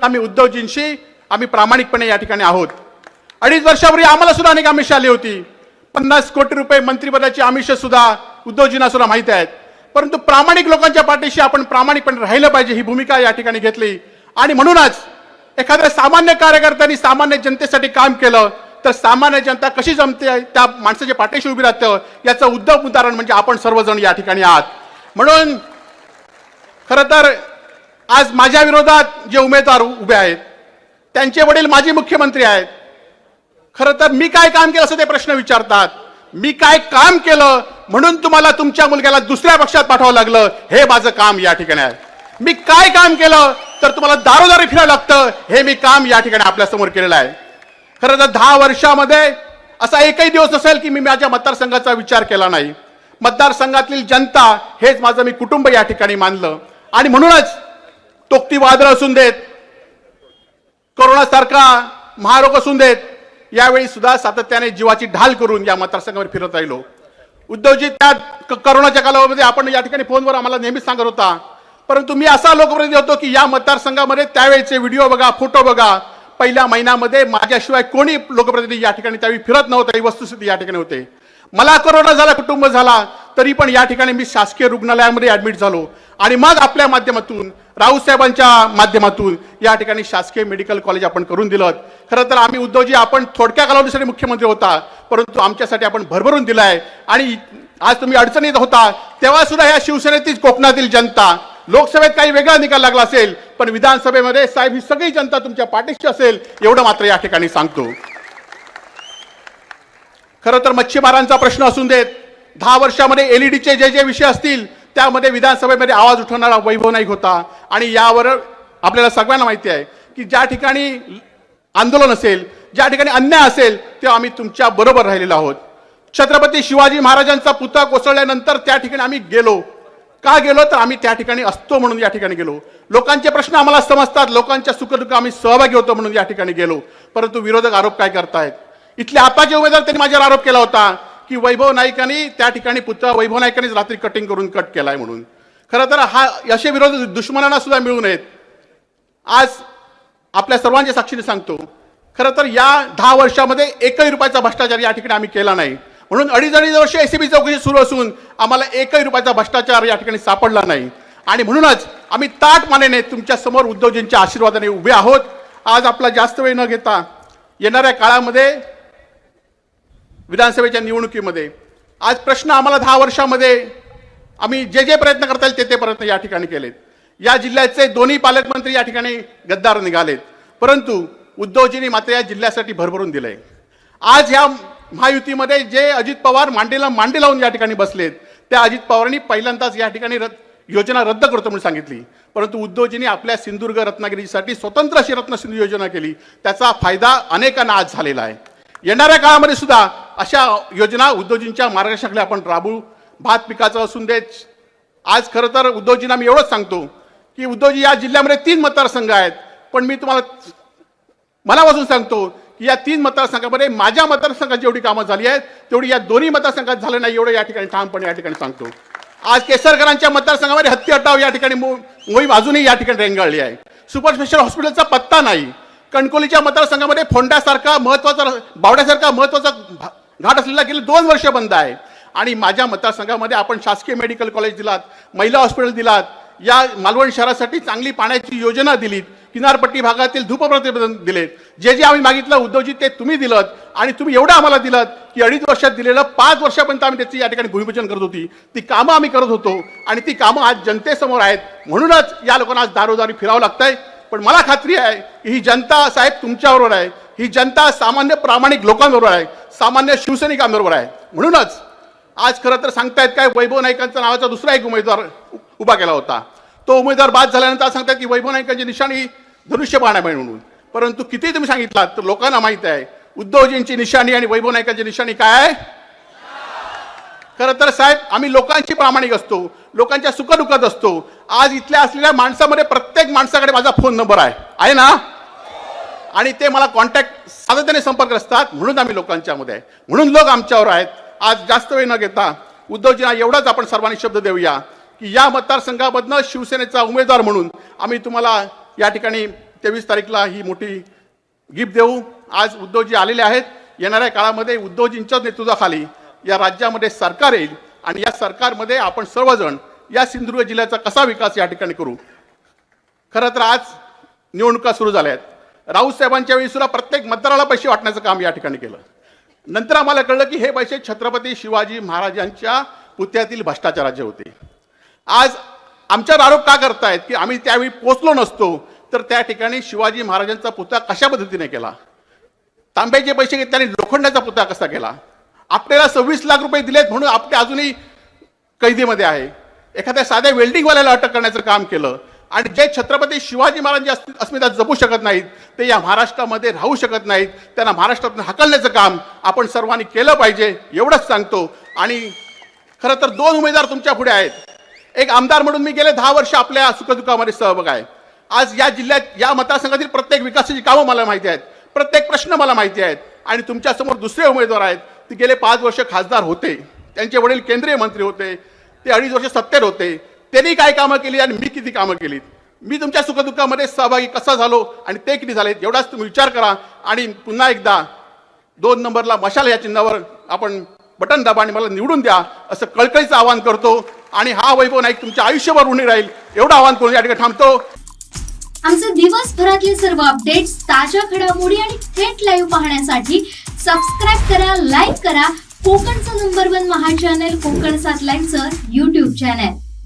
आम्ही उद्धवजींशी आम्ही प्रामाणिकपणे या ठिकाणी आहोत. 2.5 वर्षापूर्वी आम्हाला सुद्धा अनेक आमिष आली होती. 50 कोटी रुपये मंत्रिपदाची आमिष सुद्धा उद्धवजींना सुद्धा माहिती आहेत. परंतु प्रामाणिक लोकांच्या पाठीशी आपण प्रामाणिकपणे राहिलं पाहिजे ही भूमिका या ठिकाणी घेतली. आणि म्हणूनच एखाद्या सामान्य कार्यकर्त्यांनी सामान्य जनतेसाठी काम केलं तर सामान्य जनता कशी जमते त्या माणसाच्या पाठीशी उभी राहतं याचं उत्तम उदाहरण म्हणजे आपण सर्वजण या ठिकाणी आहात. म्हणून खरं तर आज माझ्या विरोधात जे उमेदवार उभे आहेत त्यांचे वडील माजी मुख्यमंत्री आहेत. खरं तर मी काय काम केलं असं ते प्रश्न विचारतात. मी काय काम केलं म्हणून तुम्हाला तुमच्या मुलग्याला दुसऱ्या पक्षात पाठवावं लागलं हे माझं काम या ठिकाणी आहे. मी काय काम केलं तर तुम्हाला दारोदारी फिरावं लागतं हे मी काम या ठिकाणी आपल्या समोर केलेलं आहे. खरं तर 10 वर्षामध्ये असा एकही दिवस नसेल की मी माझ्या मतदारसंघाचा विचार केला नाही. मतदारसंघातील जनता हेच माझं मी कुटुंब या ठिकाणी मानलं. आणि म्हणूनच तोक्ती वादळ असून देत, कोरोनासारखा महारोग असून देत, यावेळी सुद्धा सातत्याने जीवाची ढाल करून या मतदारसंघावर फिरत राहिलो. उद्धवजी त्या कोरोनाच्या कालावधीमध्ये आपण या ठिकाणी फोनवर आम्हाला नेहमीच सांगत होता. परंतु मी असा लोकप्रतिनिधी होतो की या मतदारसंघामध्ये त्यावेळेचे व्हिडिओ बघा, फोटो बघा. पहिल्या महिन्यामध्ये माझ्याशिवाय कोणी लोकप्रतिनिधी या ठिकाणी त्यावेळी फिरत नव्हता. ही वस्तुस्थिती या ठिकाणी होते. मला कोरोना झाला, कुटुंब झाला, तरी पण या ठिकाणी मी शासकीय रुग्णालयामध्ये ऍडमिट झालो. आणि मग आपल्या माध्यमातून राऊतसाहेबांच्या माध्यमातून या ठिकाणी शासकीय मेडिकल कॉलेज आपण करून दिलं. खरं तर आम्ही उद्धवजी आपण थोडक्या कालावधीसाठी मुख्यमंत्री होता परंतु आमच्यासाठी आपण भरभरून दिलाय. आणि आज तुम्ही अडचणीत होता तेव्हा सुद्धा या शिवसेनेतील कोकणातील जनता, लोकसभेत काही वेगळा निकाल लागला असेल पण विधानसभेमध्ये साहेब ही सगळी जनता तुमच्या पाठीशी असेल एवढं मात्र या ठिकाणी सांगतो. खरं तर मच्छीमारांचा प्रश्न असून देत, 10 वर्षामध्ये एलईडीचे जे विषय असतील त्यामध्ये विधानसभेमध्ये आवाज उठवणारा वैभव नाईक होता. आणि यावर आपल्याला सगळ्यांना माहिती आहे की ज्या ठिकाणी आंदोलन असेल, ज्या ठिकाणी अन्याय असेल तेव्हा आम्ही तुमच्या बरोबर राहिलेलो आहोत. छत्रपती शिवाजी महाराजांचा पुतळा कोसळल्यानंतर त्या ठिकाणी आम्ही गेलो. का गेलो तर आम्ही त्या ठिकाणी असतो म्हणून या ठिकाणी गेलो. लोकांचे प्रश्न आम्हाला समजतात, लोकांच्या सुखदुःख आम्ही सहभागी होतो म्हणून या ठिकाणी गेलो. परंतु विरोधक आरोप काय करतायत? इथले आताचे उमेदवार त्यांनी माझ्यावर आरोप केला होता की वैभव नाईकांनी त्या ठिकाणी पुतळा वैभव नाईकांनीच रात्री कटिंग करून कट केलाय म्हणून. खरं तर हा असे विरोध दुश्मनांना सुद्धा मिळू नयेत. आज आपल्या सर्वांच्या साक्षीने सांगतो, खरं तर या 10 वर्षामध्ये एकही रुपयाचा भ्रष्टाचार या ठिकाणी आम्ही केला नाही. म्हणून 2.5 वर्ष एसीबी चौकशी सुरू असून आम्हाला एकही रुपयाचा भ्रष्टाचार या ठिकाणी सापडला नाही. आणि म्हणूनच आम्ही ताठ मानेने तुमच्या समोर उद्धवजींच्या आशीर्वादाने उभे आहोत. आज आपला जास्त वेळ न घेता येणाऱ्या काळामध्ये विधानसभेच्या निवडणुकीमध्ये आज प्रश्न आम्हाला 10 वर्षामध्ये आम्ही जे प्रयत्न करता येईल ते प्रयत्न या ठिकाणी केलेत. या जिल्ह्याचे दोन्ही पालकमंत्री या ठिकाणी गद्दार निघालेत परंतु उद्धवजींनी मात्र या जिल्ह्यासाठी भरभरून दिलंय. आज ह्या महायुतीमध्ये जे अजित पवार मांडीला मांडी लावून या ठिकाणी बसलेत त्या अजित पवारांनी पहिल्यांदाच या ठिकाणी योजना रद्द करतो म्हणून सांगितली. परंतु उद्धवजींनी आपल्या सिंधुदुर्ग रत्नागिरीसाठी स्वतंत्र अशी रत्नसिंधू योजना केली. त्याचा फायदा अनेकांना आज झालेला आहे. येणाऱ्या काळामध्ये सुद्धा अशा योजना उद्धवजींच्या मार्गदर्शनाखाली आपण राबवू. भात पिकाचं असून देत, आज खरं तर उद्धवजींना मी एवढंच सांगतो की उद्धवजी या जिल्ह्यामध्ये 3 मतदारसंघ आहेत. पण मी तुम्हाला मनापासून सांगतो की या 3 मतदारसंघामध्ये माझ्या मतदारसंघात जेवढी कामं झाली आहेत तेवढी या दोन्ही मतदारसंघात झालं नाही एवढं या ठिकाणी ठामपणे या ठिकाणी सांगतो. आज केसरकरांच्या मतदारसंघामध्ये हत्ती हटाव या ठिकाणी मोहीम अजूनही या ठिकाणी रेंगाळली आहे. सुपर स्पेशल हॉस्पिटलचा पत्ता नाही. कणकोलीच्या मतदारसंघामध्ये फोंड्यासारखा महत्वाचा, बावड्यासारखा महत्वाचा घाट असलेला गेले 2 वर्ष बंद आहे. आणि माझ्या मतदारसंघामध्ये आपण शासकीय मेडिकल कॉलेज दिलात, महिला हॉस्पिटल दिलात, या मालवण शहरासाठी चांगली पाण्याची योजना दिलीत, किनारपट्टी भागातील धूपप्रतिबंध दिलेत. जे आम्ही मागितलं उद्धवजी ते तुम्ही दिलं. आणि तुम्ही एवढं आम्हाला दिलं की 2.5 वर्षात दिलेलं 5 वर्षापर्यंत आम्ही त्याची या ठिकाणी भूमिपूजन करत होती. ती कामं आम्ही करत होतो आणि ती कामं आज जनतेसमोर आहेत. म्हणूनच या लोकांना आज दारोदारी फिरावं लागतंय. पण मला खात्री आहे की ही जनता साहेब तुमच्याबरोबर आहे. ही जनता सामान्य प्रामाणिक लोकांबरोबर आहे, सामान्य शिवसैनिकांबरोबर आहे. म्हणूनच आज खरं तर सांगतायत काय वैभव नाईकांचा नावाचा दुसरा एक उमेदवार उभा केला होता. तो उमेदवार बाद झाल्यानंतर सांगतात की वैभव नाईकांची निशाणी धनुष्यबाण आहे म्हणून. परंतु किती तुम्ही सांगितलात तर लोकांना माहिती आहे उद्धवजींची निशाणी आणि वैभव नाईकांची निशाणी काय आहे. खरं तर साहेब आम्ही लोकांची प्रामाणिक असतो, लोकांच्या सुखदुःखात असतो. आज इथल्या असलेल्या माणसामध्ये प्रत्येक माणसाकडे माझा फोन नंबर आहे ना, आणि ते मला कॉन्टॅक्ट सातत्याने संपर्क असतात. म्हणून आम्ही लोकांच्या मध्ये आहे, म्हणून लोक आमच्यावर आहेत. आज जास्त वेळ न घेता उद्धवजींना एवढाच आपण सर्वांनी शब्द देऊया की या मतदारसंघामधनं शिवसेनेचा उमेदवार म्हणून आम्ही तुम्हाला या ठिकाणी 23 तारीखला ही मोठी गिफ्ट देऊ. आज उद्धवजी आलेले आहेत. येणाऱ्या काळामध्ये उद्धवजींच्या नेतृत्वाखाली या राज्यामध्ये सरकार येईल आणि या सरकारमध्ये आपण सर्वजण या सिंधुदुर्ग जिल्ह्याचा कसा विकास या ठिकाणी करू. खरं तर आज निवडणुका सुरू झाल्या आहेत. राऊत साहेबांच्या वेळी सुद्धा प्रत्येक मतदाराला पैसे वाटण्याचं काम या ठिकाणी केलं. नंतर आम्हाला कळलं की हे पैसे छत्रपती शिवाजी महाराजांच्या पुतळ्यातील भ्रष्टाचाराचे होते. आज आमच्यावर आरोप का करतायत की आम्ही त्यावेळी पोचलो नसतो तर त्या ठिकाणी शिवाजी महाराजांचा पुतळा कशा पद्धतीने केला, तांब्याचे पैसे घेतल्याने लोखंडाचा पुतळा कसा केला, आपल्याला 26 लाख रुपये दिलेत म्हणून आपले अजूनही कैदीमध्ये आहे, एखाद्या साध्या वेल्डिंगवाल्याला अटक करण्याचं काम केलं. आणि जे छत्रपती शिवाजी महाराजांची अस्मिता जपू शकत नाहीत ते या महाराष्ट्रामध्ये राहू शकत नाहीत. त्यांना महाराष्ट्रातून हाकलण्याचं काम आपण सर्वांनी केलं पाहिजे एवढंच सांगतो. आणि खरं तर 2 उमेदवार तुमच्या पुढे आहेत. एक आमदार म्हणून मी गेले 10 वर्ष आपल्या सुखदुःखामध्ये सहभाग आहे. आज या जिल्ह्यात या मतदारसंघातील प्रत्येक विकासाची कामं मला माहिती आहेत, प्रत्येक प्रश्न मला माहिती आहेत. आणि तुमच्यासमोर दुसरे उमेदवार आहेत, ते गेले 5 वर्ष खासदार होते, त्यांचे वडील केंद्रीय मंत्री होते, ते 2.5 वर्ष सत्तेत होते. त्यांनी काय कामं केली आणि मी किती कामं केलीत, मी तुमच्या सुखदुःखामध्ये सहभागी कसा झालो आणि ते किती झालेत एवढाच तुम्ही विचार करा. आणि पुन्हा एकदा 2 नंबरला मशाल या चिन्हावर आपण बटन दाबा आणि मला निवडून द्या असं कळकळीचं आवाहन करतो. आणि हा वैभव नाईक तुमच्या आयुष्यभर ऋणी राहील एवढं आवाहन करून या ठिकाणी थांबतो. आमचे दिवसभरातले सर्व अपडेट्स, ताज्या घडामोडी आणि थेट लाईव्ह पाहण्यासाठी सबस्क्राईब करा, लाईक करा कोकणचं नंबर 1 महा चॅनल कोकण 7 लाईव्हचं YouTube चॅनल.